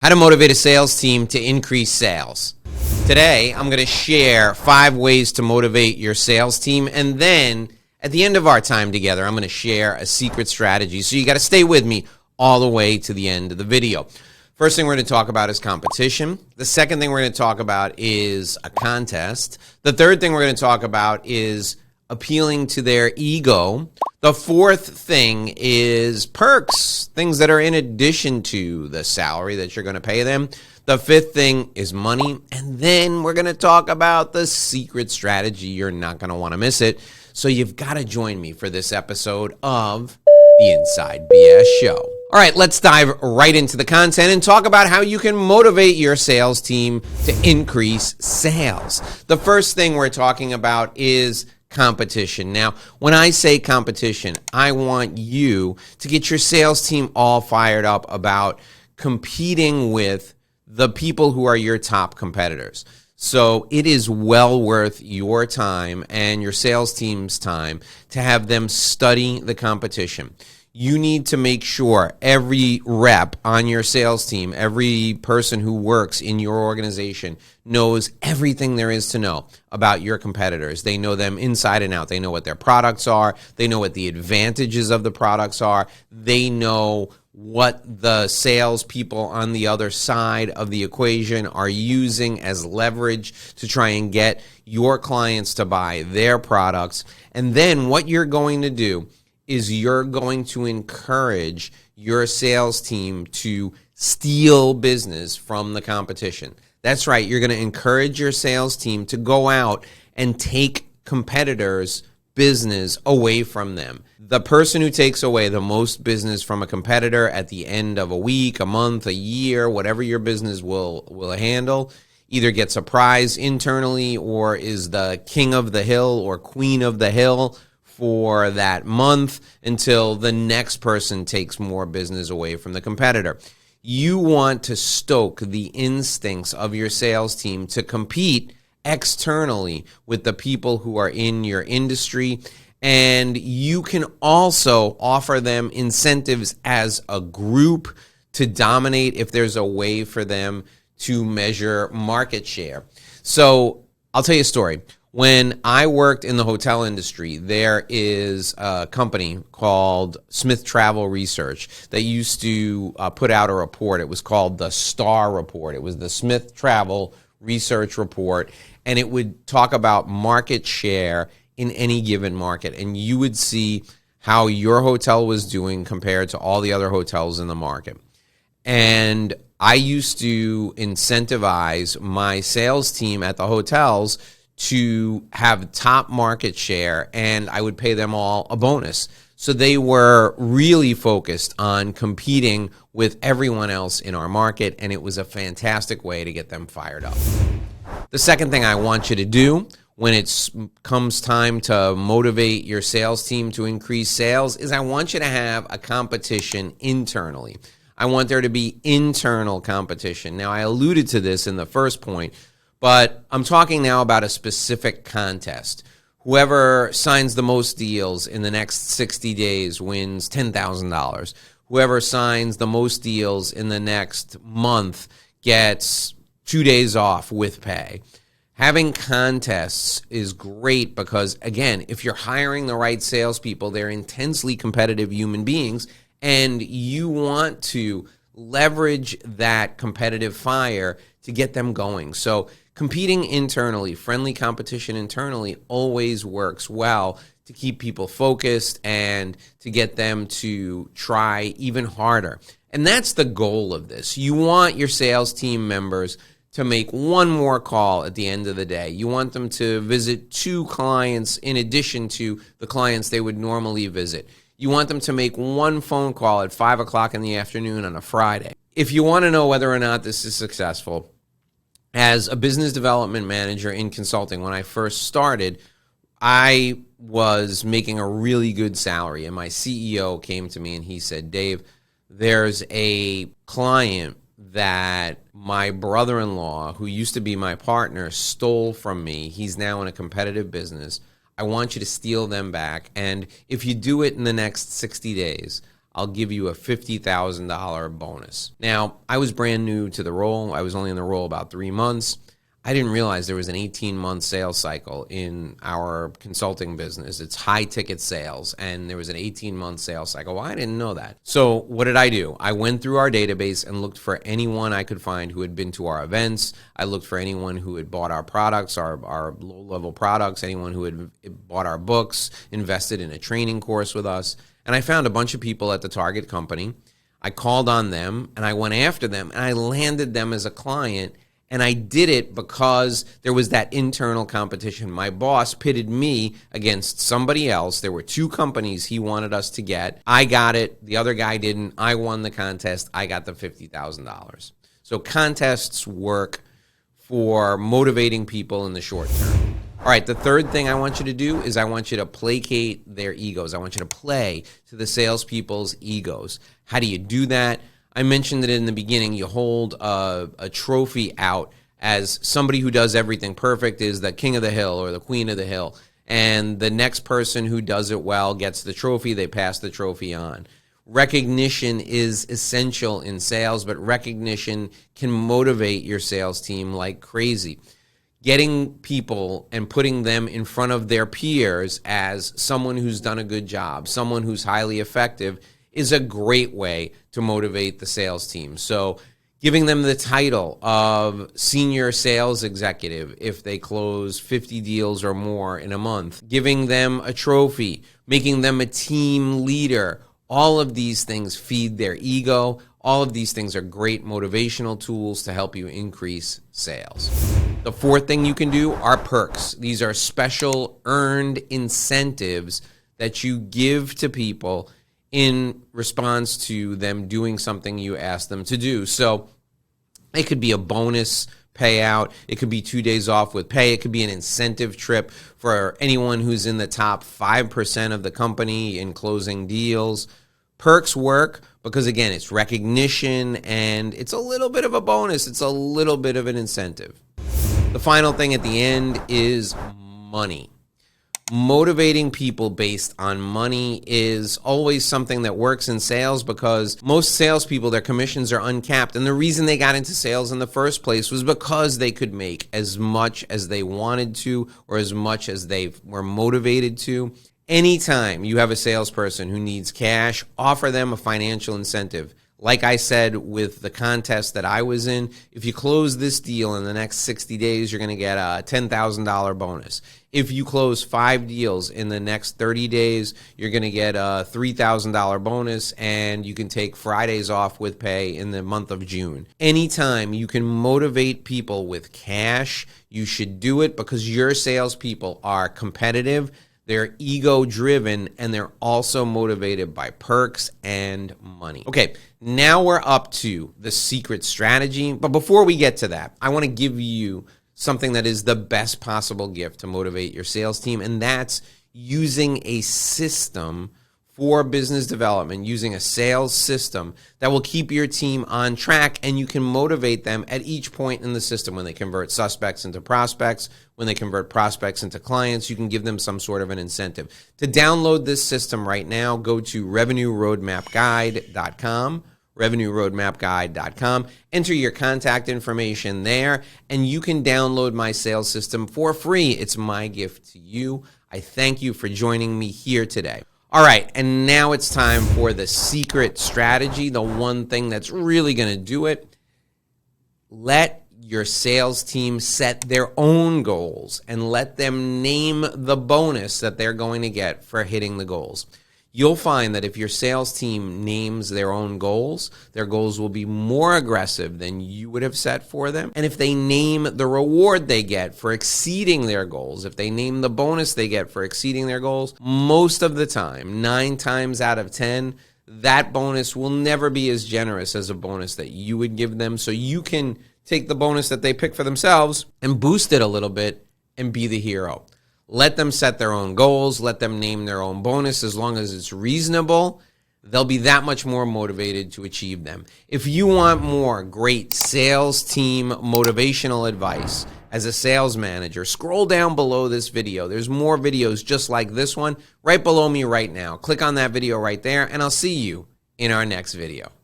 How to motivate a sales team to increase sales. Today, I'm going to share 5 ways to motivate your sales team. And then at the end of our time together, I'm going to share a secret strategy. So you got to stay with me all the way to the end of the video. First thing we're going to talk about is competition. The second thing we're going to talk about is a contest. The third thing we're going to talk about is appealing to their ego. The fourth thing is perks, things that are in addition to the salary that you're going to pay them. The fifth thing is money. And then we're going to talk about the secret strategy. You're not going to want to miss it. So you've got to join me for this episode of the Inside BS Show. All right, let's dive right into the content and talk about how you can motivate your sales team to increase sales. The first thing we're talking about is competition. Now, when I say competition, I want you to get your sales team all fired up about competing with the people who are your top competitors. So it is well worth your time and your sales team's time to have them study the competition. You need to make sure every rep on your sales team, every person who works in your organization knows everything there is to know about your competitors. They know them inside and out. They know what their products are. They know what the advantages of the products are. They know what the salespeople on the other side of the equation are using as leverage to try and get your clients to buy their products. And then what you're going to do is you're going to encourage your sales team to steal business from the competition. That's right. You're going to encourage your sales team to go out and take competitors' business away from them. The person who takes away the most business from a competitor at the end of a week, a month, a year, whatever your business will handle, either gets a prize internally or is the king of the hill or queen of the hill for that month until the next person takes more business away from the competitor. You want to stoke the instincts of your sales team to compete externally with the people who are in your industry, and you can also offer them incentives as a group to dominate if there's a way for them to measure market share. So I'll tell you a story. When I worked in the hotel industry, there is a company called Smith Travel Research that used to put out a report. It was called the STAR Report. It was the Smith Travel Research Report, and it would talk about market share in any given market. And you would see how your hotel was doing compared to all the other hotels in the market. And I used to incentivize my sales team at the hotels to have top market share, and I would pay them all a bonus. So they were really focused on competing with everyone else in our market, and it was a fantastic way to get them fired up. The second thing I want you to do when it comes time to motivate your sales team to increase sales is I want you to have a competition internally. I want there to be internal competition. Now, I alluded to this in the first point, but I'm talking now about a specific contest. Whoever signs the most deals in the next 60 days wins $10,000. Whoever signs the most deals in the next month gets 2 days off with pay. Having contests is great because, again, if you're hiring the right salespeople, they're intensely competitive human beings, and you want to leverage that competitive fire to get them going. So competing internally, friendly competition internally always works well to keep people focused and to get them to try even harder. And that's the goal of this. You want your sales team members to make one more call at the end of the day. You want them to visit 2 clients in addition to the clients they would normally visit. You want them to make one phone call at 5 o'clock in the afternoon on a Friday. If you want to know whether or not this is successful, as a business development manager in consulting, when I first started, I was making a really good salary, and my CEO came to me and he said, "Dave, there's a client that my brother-in-law, who used to be my partner, stole from me. He's now in a competitive business. I want you to steal them back, and if you do it in the next 60 days, I'll give you a $50,000 bonus. Now, I was brand new to the role. I was only in the role about 3 months. I didn't realize there was an 18-month sales cycle in our consulting business. It's high-ticket sales, and there was an 18-month sales cycle. Well, I didn't know that. So what did I do? I went through our database and looked for anyone I could find who had been to our events. I looked for anyone who had bought our products, our low-level products, anyone who had bought our books, invested in a training course with us. And I found a bunch of people at the target company. I called on them, and I went after them, and I landed them as a client. And I did it because there was that internal competition. My boss pitted me against somebody else. There were 2 companies he wanted us to get. I got it. The other guy didn't. I won the contest. I got the $50,000. So contests work for motivating people in the short term. All right, the third thing I want you to do is I want you to placate their egos. I want you to play to the salespeople's egos. How do you do that? I mentioned it in the beginning. You hold a trophy out as somebody who does everything perfect is the king of the hill or the queen of the hill. And the next person who does it well gets the trophy. They pass the trophy on. Recognition is essential in sales, but recognition can motivate your sales team like crazy. Getting people and putting them in front of their peers as someone who's done a good job, someone who's highly effective, is a great way to motivate the sales team. So giving them the title of senior sales executive if they close 50 deals or more in a month, giving them a trophy, making them a team leader, all of these things feed their ego. All of these things are great motivational tools to help you increase sales. The fourth thing you can do are perks. These are special earned incentives that you give to people in response to them doing something you ask them to do. So it could be a bonus payout. It could be 2 days off with pay. It could be an incentive trip for anyone who's in the top 5% of the company in closing deals. Perks work because, again, it's recognition and it's a little bit of a bonus. It's a little bit of an incentive. The final thing at the end is money. Motivating people based on money is always something that works in sales because most salespeople, their commissions are uncapped. And the reason they got into sales in the first place was because they could make as much as they wanted to or as much as they were motivated to. Anytime you have a salesperson who needs cash, offer them a financial incentive. Like I said with the contest that I was in, if you close this deal in the next 60 days, you're going to get a $10,000 bonus. If you close 5 deals in the next 30 days, you're going to get a $3,000 bonus, and you can take Fridays off with pay in the month of June. Anytime you can motivate people with cash, you should do it because your salespeople are competitive. They're ego-driven, and they're also motivated by perks and money. Okay, now we're up to the secret strategy. But before we get to that, I want to give you something that is the best possible gift to motivate your sales team, and that's using a system for business development, using a sales system that will keep your team on track, and you can motivate them at each point in the system. When they convert suspects into prospects, when they convert prospects into clients, you can give them some sort of an incentive. To download this system right now, go to revenueroadmapguide.com, revenueroadmapguide.com. Enter your contact information there, and you can download my sales system for free. It's my gift to you. I thank you for joining me here today. All right, and now it's time for the secret strategy, the one thing that's really going to do it. Let your sales team set their own goals and let them name the bonus that they're going to get for hitting the goals. You'll find that if your sales team names their own goals, their goals will be more aggressive than you would have set for them. And if they name the reward they get for exceeding their goals, if they name the bonus they get for exceeding their goals, most of the time, 9 times out of 10, that bonus will never be as generous as a bonus that you would give them. So you can take the bonus that they pick for themselves and boost it a little bit and be the hero. Let them set their own goals. Let them name their own bonus. As long as it's reasonable, they'll be that much more motivated to achieve them. If you want more great sales team motivational advice as a sales manager, scroll down below this video. There's more videos just like this one right below me right now. Click on that video right there, and I'll see you in our next video.